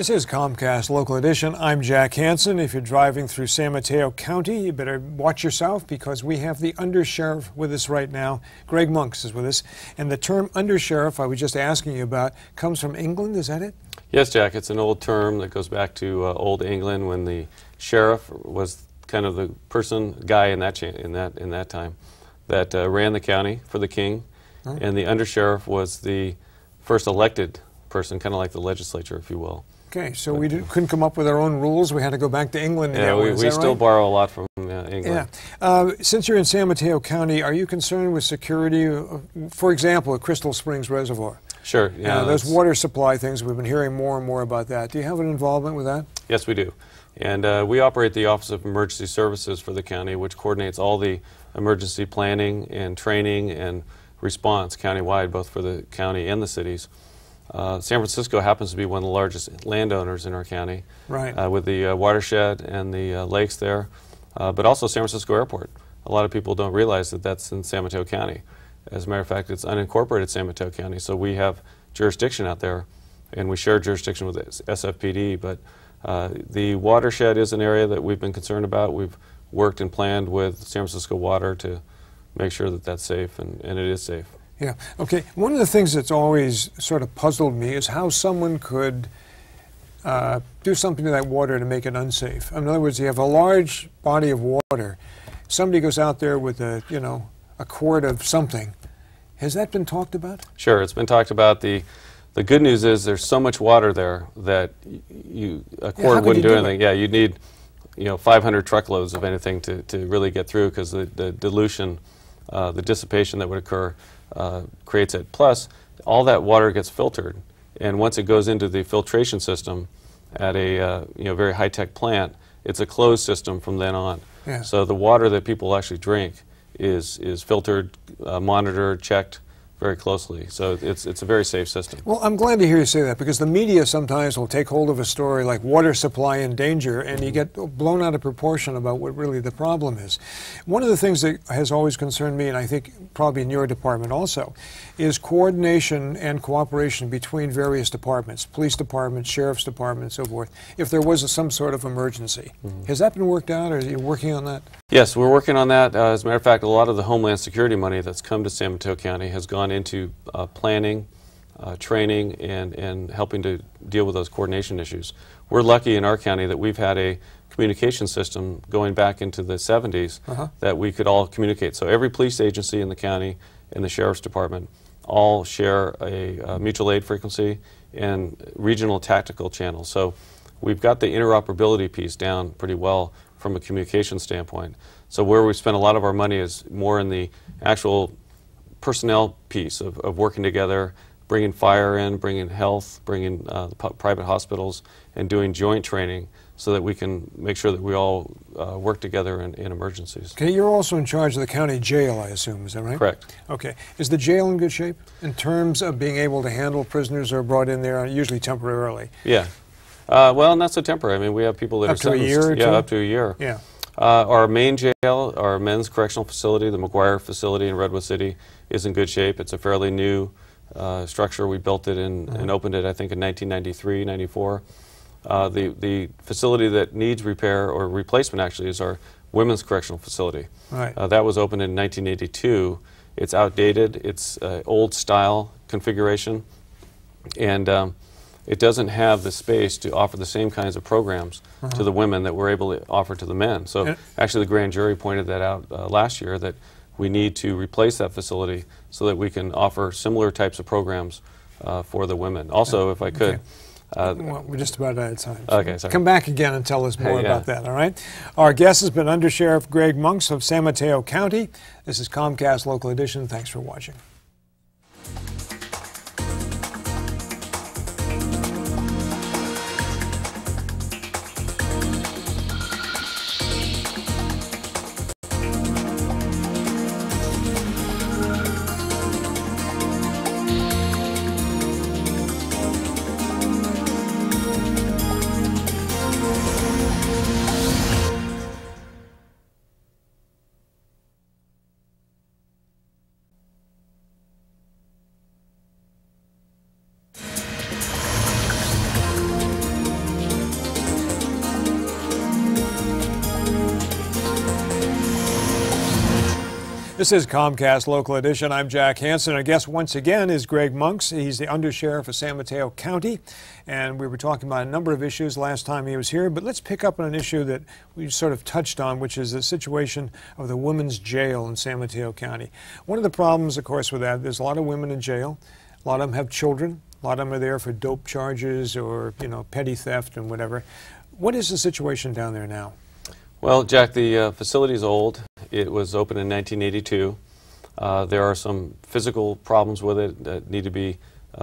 This is Comcast Local Edition. I'm Jack Hansen. If you're driving through San Mateo County, you better watch yourself because we have the undersheriff with us right now. Greg Munks is with us. And the term undersheriff I was just asking you about comes from England, is that it? Yes, Jack. It's an old term that goes back to Old England when the sheriff was kind of the guy in that time that ran the county for the king, and the undersheriff was the first elected person, kind of like the legislature, if you will. Okay, so we couldn't come up with our own rules. We had to go back to England. Yeah, we still borrow a lot from England. Yeah. Since you're in San Mateo County, are you concerned with security, for example, at Crystal Springs Reservoir? Sure. Yeah, those water supply things, we've been hearing more and more about that. Do you have an involvement with that? Yes, we do. And we operate the Office of Emergency Services for the county, which coordinates all the emergency planning and training and response countywide, both for the county and the cities. San Francisco happens to be one of the largest landowners in our county, right? With the watershed and the lakes there, but also San Francisco Airport. A lot of people don't realize that that's in San Mateo County. As a matter of fact, it's unincorporated San Mateo County, so we have jurisdiction out there, and we share jurisdiction with SFPD, but the watershed is an area that we've been concerned about. We've worked and planned with San Francisco Water to make sure that that's safe, and it is safe. Yeah, okay. One of the things that's always sort of puzzled me is how someone could do something to that water to make it unsafe. In other words, you have a large body of water. Somebody goes out there with a quart of something. Has that been talked about? Sure, it's been talked about. The good news is there's so much water there that a quart wouldn't do anything. Yeah, you'd need 500 truckloads of anything to really get through, because the dilution, the dissipation that would occur creates it. Plus, all that water gets filtered, and once it goes into the filtration system at a very high-tech plant, it's a closed system from then on. Yeah. So the water that people actually drink is filtered, monitored, checked very closely. So it's a very safe system. Well, I'm glad to hear you say that, because the media sometimes will take hold of a story like water supply in danger, and you get blown out of proportion about what really the problem is. One of the things that has always concerned me, and I think probably in your department also, is coordination and cooperation between various departments, police departments, sheriff's department, and so forth, if there was some sort of emergency. Has that been worked out, or are you working on that? Yes, we're working on that. As a matter of fact, a lot of the Homeland Security money that's come to San Mateo County has gone into planning, training, and helping to deal with those coordination issues. We're lucky in our county that we've had a communication system going back into the 70s that we could all communicate. So every police agency in the county and the sheriff's department all share a mutual aid frequency and regional tactical channels. So we've got the interoperability piece down pretty well from a communication standpoint. So where we spend a lot of our money is more in the actual personnel piece of working together, bringing fire in, bringing health, bringing private hospitals, and doing joint training so that we can make sure that we all work together in emergencies. Okay, you're also in charge of the county jail, I assume, is that right? Correct. Okay. Is the jail in good shape in terms of being able to handle prisoners who are brought in there, usually temporarily? Yeah. Well, not so temporary. I mean, we have people that up are sentenced. To a year or two? Yeah, up to a year. Yeah. Our main jail, our men's correctional facility, the McGuire facility in Redwood City, is in good shape. It's a fairly new structure. We built it and opened it, I think, in 1993, 94. The facility that needs repair or replacement, actually, is our women's correctional facility. Right. That was opened in 1982. It's outdated. It's old style configuration, and it doesn't have the space to offer the same kinds of programs to the women that we're able to offer to the men. So actually the grand jury pointed that out last year, that we need to replace that facility so that we can offer similar types of programs for the women. Also, if I could... well, we're just about out of time. So okay, sorry. Come back again and tell us more about that, all right? Our guest has been Under Sheriff Greg Munks of San Mateo County. This is Comcast Local Edition. Thanks for watching. This is Comcast Local Edition. I'm Jack Hansen. Our guest once again is Greg Munks. He's the Undersheriff of San Mateo County. And we were talking about a number of issues last time he was here. But let's pick up on an issue that we sort of touched on, which is the situation of the women's jail in San Mateo County. One of the problems, of course, with that, there's a lot of women in jail. A lot of them have children. A lot of them are there for dope charges or, petty theft and whatever. What is the situation down there now? Well, Jack, the facility is old. It was opened in 1982. There are some physical problems with it that need to be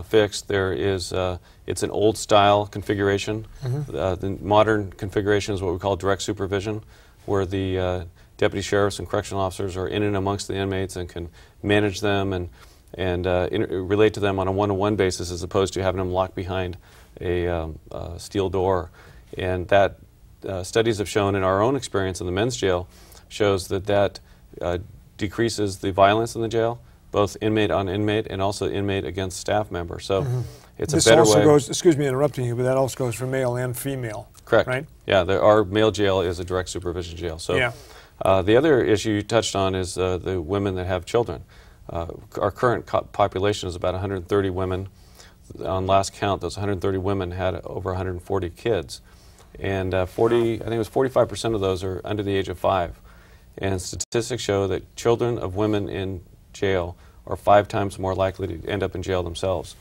fixed. It's an old-style configuration. The modern configuration is what we call direct supervision, where the deputy sheriffs and correctional officers are in and amongst the inmates and can manage them and relate to them on a one-to-one basis, as opposed to having them locked behind a steel door. And that studies have shown, in our own experience in the men's jail, shows that decreases the violence in the jail, both inmate on inmate and also inmate against staff member. So it's a better way. This also goes, excuse me interrupting you, but that also goes for male and female. Correct. Right? Yeah, our male jail is a direct supervision jail. So the other issue you touched on is the women that have children. Our current population is about 130 women. On last count, those 130 women had over 140 kids. And I think it was 45% of those are under the age of 5. And statistics show that children of women in jail are 5 times more likely to end up in jail themselves.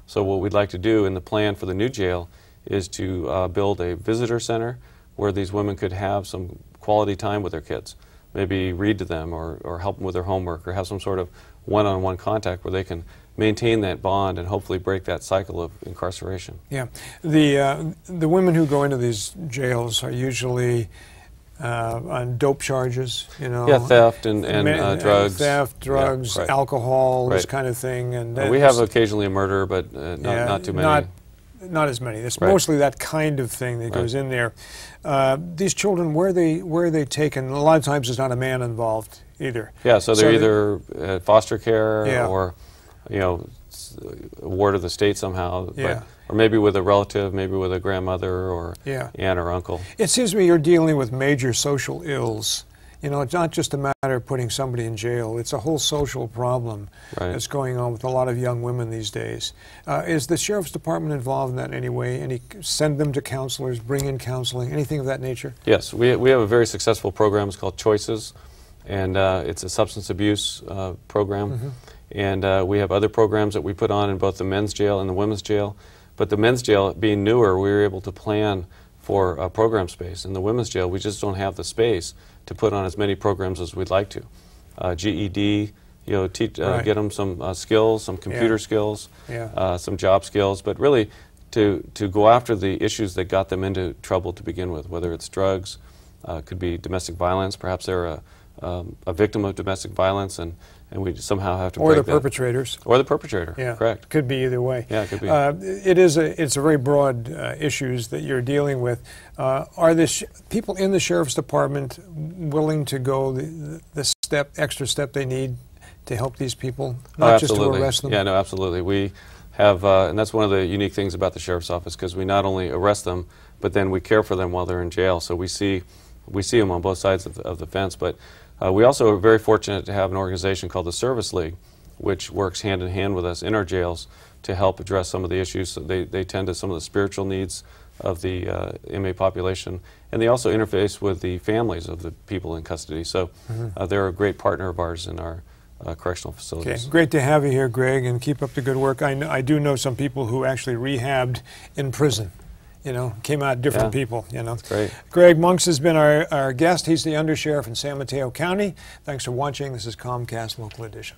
So what we'd like to do in the plan for the new jail is to build a visitor center where these women could have some quality time with their kids. Maybe read to them or help them with their homework or have some sort of one-on-one contact where they can maintain that bond and hopefully break that cycle of incarceration. Yeah. The women who go into these jails are usually on dope charges, Yeah, theft and drugs. Theft, drugs, alcohol, this kind of thing. And we have occasionally a murder, but not too many. Not as many. It's mostly that kind of thing that goes in there. These children, where are they taken? A lot of times there's not a man involved either. Yeah, so they're either at foster care or a ward of the state somehow, or maybe with a relative, maybe with a grandmother or aunt or uncle. It seems to me you're dealing with major social ills. It's not just a matter of putting somebody in jail. It's a whole social problem that's going on with a lot of young women these days. Is the Sheriff's Department involved in that in any way? Send them to counselors, bring in counseling, anything of that nature? Yes, we have a very successful program. It's called Choices, and it's a substance abuse program. And we have other programs that we put on in both the men's jail and the women's jail. But the men's jail, being newer, we were able to plan for program space. In the women's jail, we just don't have the space to put on as many programs as we'd like to. GED, get them some skills, some computer skills, some job skills, but really to go after the issues that got them into trouble to begin with, whether it's drugs, could be domestic violence, perhaps they're a victim of domestic violence, and we somehow have to break that. Or the perpetrators. Or the perpetrator, correct. Could be either way. Yeah, it could be. It's a very broad issues that you're dealing with. Are the people in the Sheriff's Department willing to go the extra step they need to help these people, not just to arrest them? Yeah, no, absolutely. We have, and that's one of the unique things about the Sheriff's Office, because we not only arrest them, but then we care for them while they're in jail. So we see them on both sides of the fence. But we also are very fortunate to have an organization called the Service League, which works hand in hand with us in our jails to help address some of the issues. So they tend to some of the spiritual needs of the inmate population, and they also interface with the families of the people in custody. So they're a great partner of ours in our correctional facilities. Okay, great to have you here, Greg, and keep up the good work. I do know some people who actually rehabbed in prison. Came out different people, That's great. Greg Munks has been our guest. He's the Undersheriff in San Mateo County. Thanks for watching. This is Comcast Local Edition.